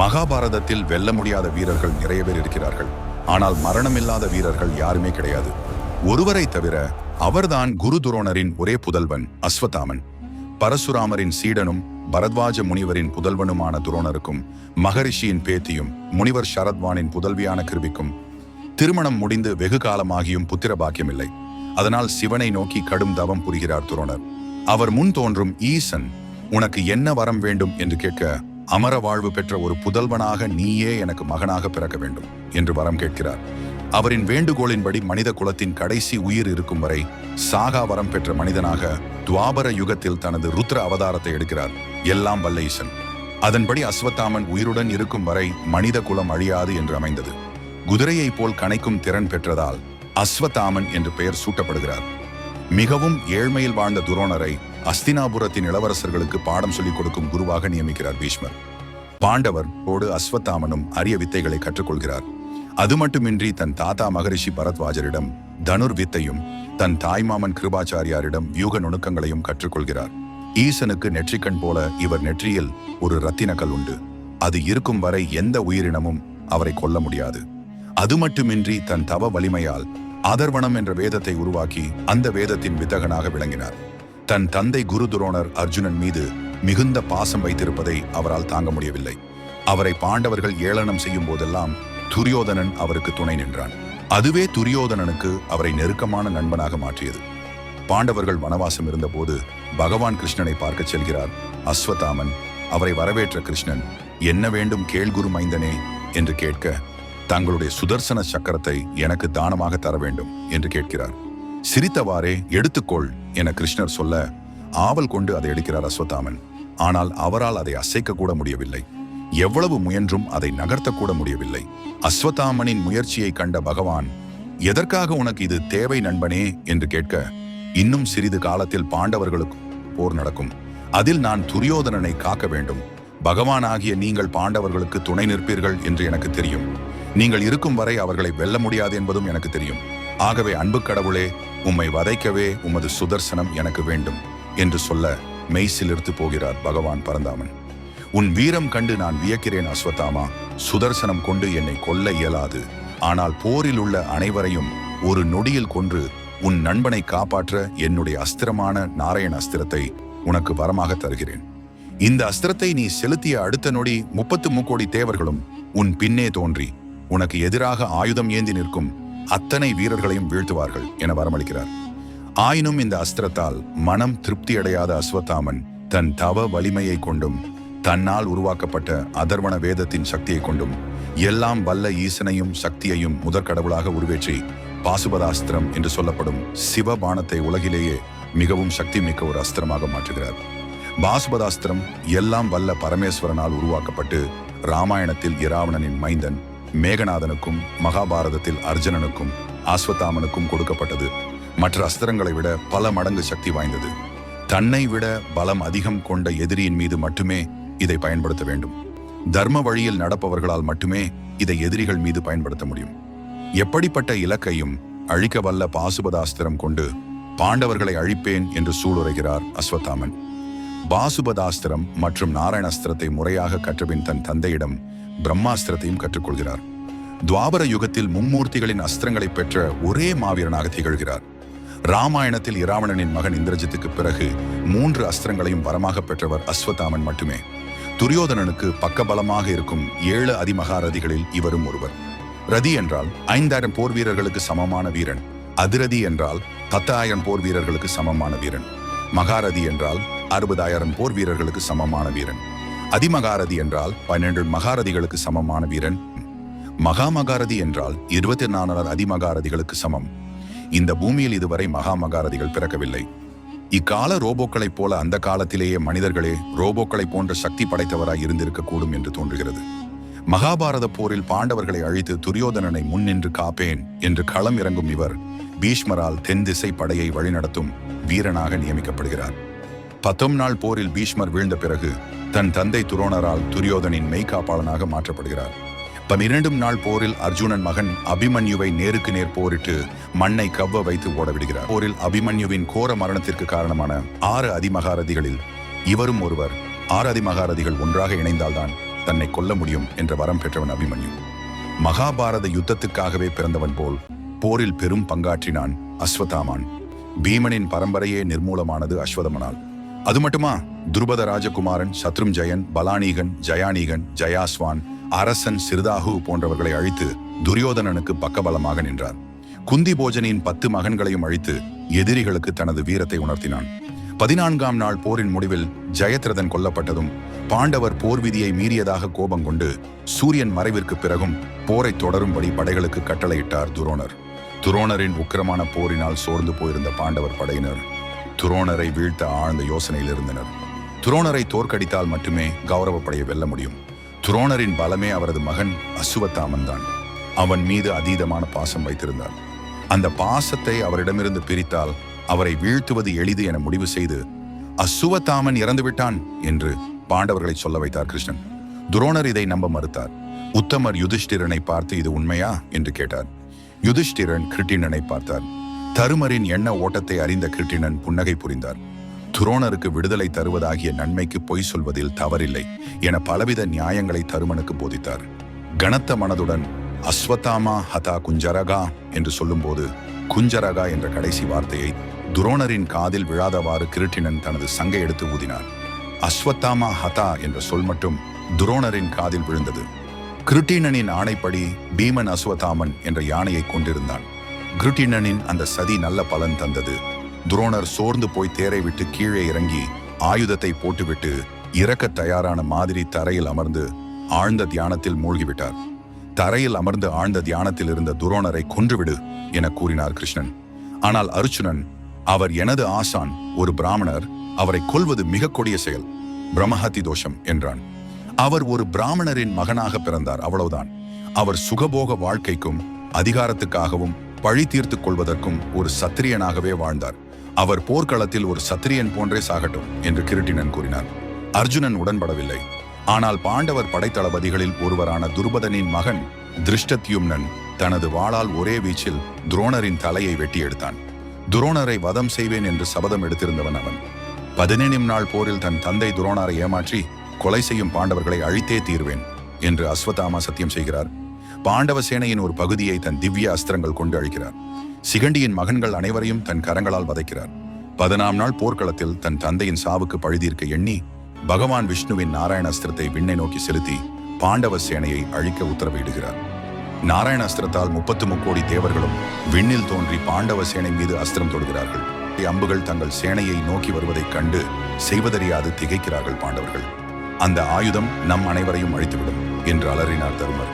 மகாபாரதத்தில் வெல்ல முடியாத வீரர்கள் நிறைய பேர் இருக்கிறார்கள். ஆனால் மரணமில்லாத வீரர்கள் யாருமே கிடையாது. ஒருவரை தவிர, அவர்தான் குரு துரோணரின் ஒரே புதல்வன் அஸ்வத்தாமன். பரசுராமரின் சீடனும் பரத்வாஜ முனிவரின் புதல்வனுமான துரோணருக்கும் மகரிஷியின் பேத்தியும் முனிவர் சரத்வானின் புதல்வியான கிருபிக்கும் திருமணம் முடிந்து வெகு காலமாகியும் புத்திர பாக்கியமில்லை. அதனால் சிவனை நோக்கி கடும் தவம் புரிகிறார் துரோணர். அவர் முன் தோன்றும் ஈசன், உனக்கு என்ன வரம் வேண்டும் என்று கேட்க, அமர வாழ்வு பெற்ற ஒரு புதல்வனாக நீயே எனக்கு மகனாக பிறக்க வேண்டும் என்று வரம் கேட்கிறார். அவரின் வேண்டுகோளின்படி மனித குலத்தின் கடைசி உயிர் இருக்கும் வரை சாகா வரம் பெற்ற மனிதனாக துவாபர யுகத்தில் தனது ருத்ர அவதாரத்தை எடுக்கிறார் எல்லாம் வல்ல ஈசன். அதன்படி அஸ்வத்தாமன் உயிருடன் இருக்கும் வரை மனித குலம் அழியாது என்று அமைந்தது. குதிரையைப் போல் கணைக்கும் திறன் பெற்றதால் அஸ்வத்தாமன் என்று பெயர் சூட்டப்படுகிறார். மிகவும் ஏழ்மையில் வாழ்ந்த துரோணரை அஸ்தினாபுரத்தின் இளவரசர்களுக்கு பாடம் சொல்லிக் கொடுக்கும் குருவாக நியமிக்கிறார் பீஷ்மர். பாண்டவரோடு அஸ்வத்தாமனும் அரிய வித்தைகளை கற்றுக்கொள்கிறார். அது மட்டுமின்றி தன் தாத்தா மகரிஷி பரத்வாஜரிடம் தனுர் வித்தையும் தன் தாய்மாமன் கிருபாச்சாரியாரிடம் வியூக நுணுக்கங்களையும் கற்றுக்கொள்கிறார். ஈசனுக்கு நெற்றிக்கண் போல இவர் நெற்றியில் ஒரு ரத்தினக்கல் உண்டு. அது இருக்கும் வரை எந்த உயிரினமும் அவரை கொல்ல முடியாது. அது மட்டுமின்றி தன் தவ வலிமையால் அதர்வணம் என்ற வேதத்தை உருவாக்கி அந்த வேதத்தின் வித்தகனாக விளங்கினார். தன் தந்தை குரு துரோணர் அர்ஜுனன் மீது மிகுந்த பாசம் வைத்திருப்பதை அவரால் தாங்க முடியவில்லை. அவரை பாண்டவர்கள் ஏளனம் செய்யும் போதெல்லாம் துரியோதனன் அவருக்கு துணை நின்றான். அதுவே துரியோதனனுக்கு அவரை நெருக்கமான நண்பனாக மாற்றியது. பாண்டவர்கள் வனவாசம் இருந்தபோது பகவான் கிருஷ்ணனை பார்க்க செல்கிறார் அஸ்வத்தாமன். அவரை வரவேற்ற கிருஷ்ணன், என்ன வேண்டும் கேள் குரு மைந்தனே என்று கேட்க, தங்களுடைய சுதர்சன சக்கரத்தை எனக்கு தானமாக தர வேண்டும் என்று கேட்கிறார். சிரித்தவாறே எடுத்துக்கொள் என கிருஷ்ணர் சொல்ல, ஆவல் கொண்டு அதை எடுக்கிறார் அஸ்வத்தாமன். ஆனால் அவரால் அதை அசைக்க கூட முடியவில்லை. எவ்வளவு முயன்றும் அதை நகர்த்தக்கூட முடியவில்லை. அஸ்வத்தாமனின் முயற்சியை கண்ட பகவான், எதற்காக உனக்கு இது தேவை நண்பனே என்று கேட்க, இன்னும் சிறிது காலத்தில் பாண்டவர்களுக்கு போர் நடக்கும். அதில் நான் துரியோதனனை காக்க வேண்டும். பகவானாகிய நீங்கள் பாண்டவர்களுக்கு துணை நிற்பீர்கள் என்று எனக்கு தெரியும். நீங்கள் இருக்கும் வரை அவர்களை வெல்ல முடியாது என்பதும் எனக்கு தெரியும். ஆகவே அன்பு கடவுளே, உம்மை வதைக்கவே உமது சுதர்சனம் எனக்கு வேண்டும் என்று சொல்ல மெய்சிலிர்த்து போகிறார் பகவான் பரந்தாமன். உன் வீரம் கண்டு நான் வியக்கிறேன் அஸ்வத்தாமா. சுதர்சனம் கொண்டு என்னை கொல்ல இயலாது. ஆனால் போரில் உள்ள அனைவரையும் ஒரு நொடியில் கொன்று உன் நண்பனை காப்பாற்ற என்னுடைய அஸ்திரமான நாராயண அஸ்திரத்தை உனக்கு வரமாக தருகிறேன். இந்த அஸ்திரத்தை நீ செலுத்திய அடுத்த நொடி 33 கோடி தேவர்களும் உன் பின்னே தோன்றி உனக்கு எதிராக ஆயுதம் ஏந்தி நிற்கும் அத்தனை வீரர்களையும் வீழ்த்துவார்கள் என வரமளிக்கிறார். ஆயினும் இந்த அஸ்திரத்தால் மனம் திருப்தியடையாத அஸ்வத்தாமன் தன் தவ வலிமையை கொண்டும் தன்னால் உருவாக்கப்பட்ட அதர்வண வேதத்தின் சக்தியை கொண்டும் எல்லாம் வல்ல ஈசனையும் சக்தியையும் முதற்கடவுளாக உருவேற்றி பாசுபதாஸ்திரம் என்று சொல்லப்படும் சிவபானத்தை உலகிலேயே மிகவும் சக்தி மிக்க ஒரு அஸ்திரமாக மாற்றுகிறார். பாசுபதாஸ்திரம் எல்லாம் வல்ல பரமேஸ்வரனால் உருவாக்கப்பட்டு ராமாயணத்தில் இராவணனின் மைந்தன் மேகநாதனுக்கும் மகாபாரதத்தில் அர்ஜுனனுக்கும் அஸ்வத்தாமனுக்கும் கொடுக்கப்பட்டது. மற்ற அஸ்திரங்களை விட பல மடங்கு சக்தி வாய்ந்தது. தன்னை விட பலம் அதிகம் கொண்ட எதிரியின் மீது மட்டுமே இதை பயன்படுத்த வேண்டும். தர்ம வழியில் நடப்பவர்களால் மட்டுமே இதை எதிரிகள் மீது பயன்படுத்த முடியும். எப்படிப்பட்ட இலக்கையும் அழிக்க வல்ல பாசுபதாஸ்திரம் கொண்டு பாண்டவர்களை அழிப்பேன் என்று சூளுரைகிறார் அஸ்வத்தாமன். பாசுபதாஸ்திரம் மற்றும் நாராயணாஸ்திரத்தை முறையாக கற்றபின் தன் தந்தையிடம் பிரம்மாஸ்திரத்தையும் கற்றுக்கொள்கிறார். துவாபர யுகத்தில் மும்மூர்த்திகளின் அஸ்திரங்களை பெற்ற ஒரே மாவீரனாக திகழ்கிறார். ராமாயணத்தில் இராவணனின் மகன் இந்திரஜித்துக்கு பிறகு 3 அஸ்திரங்களையும் வரமாக பெற்றவர் அஸ்வத்தாமன் மட்டுமே. துரியோதனனுக்கு பக்கபலமாக இருக்கும் 7 அதிமகாரதிகளில் இவரும் ஒருவர். ரதி என்றால் 5000 போர் வீரர்களுக்கு சமமான வீரன். அதிரதி என்றால் 10,000 போர் வீரர்களுக்கு சமமான வீரன். மகாரதி என்றால் 60,000 போர் வீரர்களுக்கு சமமான வீரன். அதிமகாரதி என்றால் 12 மகாரதிகளுக்கு சமமான வீரன். மகாமகாரதி என்றால் 24 அதிமகாரதிகளுக்கு சமம். இந்த பூமியில் இதுவரை மகாமகாரதிகள் பிறக்கவில்லை. இக்கால ரோபோக்களைப் போல அந்த காலத்திலேயே மனிதர்களே ரோபோக்களை போன்ற சக்தி படைத்தவராய் இருந்திருக்கக்கூடும் என்று தோன்றுகிறது. மகாபாரத போரில் பாண்டவர்களை அழித்து துரியோதனனை முன்னின்று காப்பேன் என்று களம் இறங்கும் இவர் பீஷ்மரால் தென் திசை படையை வழிநடத்தும் வீரனாக நியமிக்கப்படுகிறார். 10 நாள் போரில் பீஷ்மர் வீழ்ந்த பிறகு தன் தந்தை துரோணரால் துரியோதனின் மெய்காப்பாளனாக மாற்றப்படுகிறார். 12 நாள் போரில் அர்ஜுனன் மகன் அபிமன்யுவை நேருக்கு நேர் போரிட்டு மண்ணை கவ்வ வைத்து ஓடவிடுகிறார். போரில் அபிமன்யுவின் கோர மரணத்திற்கு காரணமான 6 அதிமகாரதிகளில் இவரும் ஒருவர். 6 அதிமகாரதிகள் ஒன்றாக இணைந்தால்தான் தன்னை கொல்ல முடியும் என்ற வரம் பெற்றவன் அபிமன்யு. மகாபாரத யுத்தத்துக்காகவே பிறந்தவன் போல் போரில் பெரும் பங்காற்றினான் அஸ்வத்தாமான். பீமனின் பரம்பரையே நிர்மூலமானது அஸ்வதமனால். அது மட்டுமா, துருபத ராஜகுமாரன், சத்ருஞ்சயன், பலானீகன், ஜயானீகன், ஜயாஸ்வான், அரசன் சிறுதாகு போன்றவர்களை அழித்து துரியோதனனுக்கு பக்கபலமாக நின்றார். குந்தி போஜனின் 10 மகன்களையும் அழித்து எதிரிகளுக்கு தனது வீரத்தை உணர்த்தினான். 14ஆம் நாள் போரின் முடிவில் ஜெயத்ரதன் கொல்லப்பட்டதும் பாண்டவர் போர் விதியை மீறியதாக கோபம் கொண்டு சூரியன் மறைவிற்கு பிறகும் போரை தொடரும்படி படைகளுக்கு கட்டளையிட்டார் துரோணர். துரோணரின் உக்கிரமான போரினால் சோர்ந்து போயிருந்த பாண்டவர் படையினர் துரோணரை வீழ்த்த ஆழ்ந்த யோசனையில் இருந்தனர். துரோணரை தோற்கடித்தால் மட்டுமே கௌரவ படையை வெல்ல முடியும். துரோணரின் பலமே அவரது மகன் அசுவத்தாமன் தான். அவன் மீது அதீதமான பாசம் வைத்திருந்தார். அந்த பாசத்தை அவரிடமிருந்து பிரித்தால் அவரை வீழ்த்துவது எளிது என முடிவு செய்து அசுவத்தாமன் இறந்து விட்டான் என்று பாண்டவர்களை சொல்ல வைத்தார் கிருஷ்ணன். துரோணர் இதை நம்ப மறுத்தார். உத்தமர் யுதிஷ்டிரனை பார்த்து இது உண்மையா என்று கேட்டார். யுதிஷ்டிரன் கிருட்டிணனை பார்த்தார். தருமரின் எண்ண ஓட்டத்தை அறிந்த கிருட்டிணன் புன்னகை புரிந்தார். துரோணருக்கு விடுதலை தருவதாகிய நன்மைக்கு பொய் சொல்வதில் தவறில்லை என பலவித நியாயங்களை தருமனுக்கு போதித்தார். கனத்த மனதுடன் அஸ்வத்தாமா ஹதா குஞ்சரகா என்று சொல்லும்போது குஞ்சரகா என்ற கடைசி வார்த்தையை துரோணரின் காதில் விழாதவாறு கிருட்டிணன் தனது சங்கை எடுத்து ஊதினார். அஸ்வத்தாமா ஹதா என்ற சொல் மட்டும் துரோணரின் காதில் விழுந்தது. கிருட்டிணனின் ஆணைப்படி பீமன் அஸ்வத்தாமன் என்ற யானையை கொண்டிருந்தான். கிருட்டிணனின் அந்த சதி நல்ல பலன் தந்தது. துரோணர் சோர்ந்து போய் தேரை விட்டு கீழே இறங்கி ஆயுதத்தை போட்டுவிட்டு இறக்க தயாரான மாதிரி தரையில் அமர்ந்து ஆழ்ந்த தியானத்தில் மூழ்கிவிட்டார். தரையில் அமர்ந்து ஆழ்ந்த தியானத்தில் இருந்த துரோணரை கொன்றுவிடு என கூறினார் கிருஷ்ணன். ஆனால் அர்ஜுனன், அவர் எனது ஆசான், ஒரு பிராமணர், அவரை கொல்வது மிக கொடிய செயல், பிரம்மஹத்தி தோஷம் என்றான். அவர் ஒரு பிராமணரின் மகனாக பிறந்தார், அவ்வளவுதான். அவர் சுகபோக வாழ்க்கைக்கும் அதிகாரத்துக்காகவும் பழி தீர்த்துக் கொள்வதற்கும் ஒரு சத்திரியனாகவே வாழ்ந்தார். அவர் போர்க்களத்தில் ஒரு சத்திரியன் போன்றே சாகட்டும் என்று கிருட்டிணன் கூறினார். அர்ஜுனன் உடன்படவில்லை. ஆனால் பாண்டவர் படைத்தளபதிகளில் ஒருவரான துருபதனின் மகன் திருஷ்டத்யும்னன் தனது வாளால் ஒரே வீச்சில் துரோணரின் தலையை வெட்டி எடுத்தான். துரோணரை வதம் செய்வேன் என்று சபதம் எடுத்திருந்தவன் அவன். 15ஆம் நாள் போரில் தன் தந்தை துரோணரை ஏமாற்றி கொலை செய்யும் பாண்டவர்களை அழித்தே தீர்வேன் என்று அஸ்வத்தாமா சத்தியம் செய்கிறார். பாண்டவ சேனையின் ஒரு பகுதியை தன் திவ்ய அஸ்திரங்கள் கொண்டு அழிக்கிறார். சிகண்டியின் மகன்கள் அனைவரையும் தன் கரங்களால் வதைக்கிறார். 15ஆம் நாள் போர்க்களத்தில் தன் தந்தையின் சாவுக்கு பழிதீர்க்க எண்ணி பகவான் விஷ்ணுவின் நாராயண அஸ்திரத்தை விண்ணை நோக்கி செலுத்தி பாண்டவ சேனையை அழிக்க உத்தரவிடுகிறார். நாராயண அஸ்திரத்தால் 33 கோடி தேவர்களும் விண்ணில் தோன்றி பாண்டவ சேனை மீது அஸ்திரம் தொடுகிறார்கள். அம்புகள் தங்கள் சேனையை நோக்கி வருவதைக் கண்டு செய்வதறியாது திகைக்கிறார்கள் பாண்டவர்கள். அந்த ஆயுதம் நம் அனைவரையும் அழித்துவிடும் என்று அலறினார் தருமர்.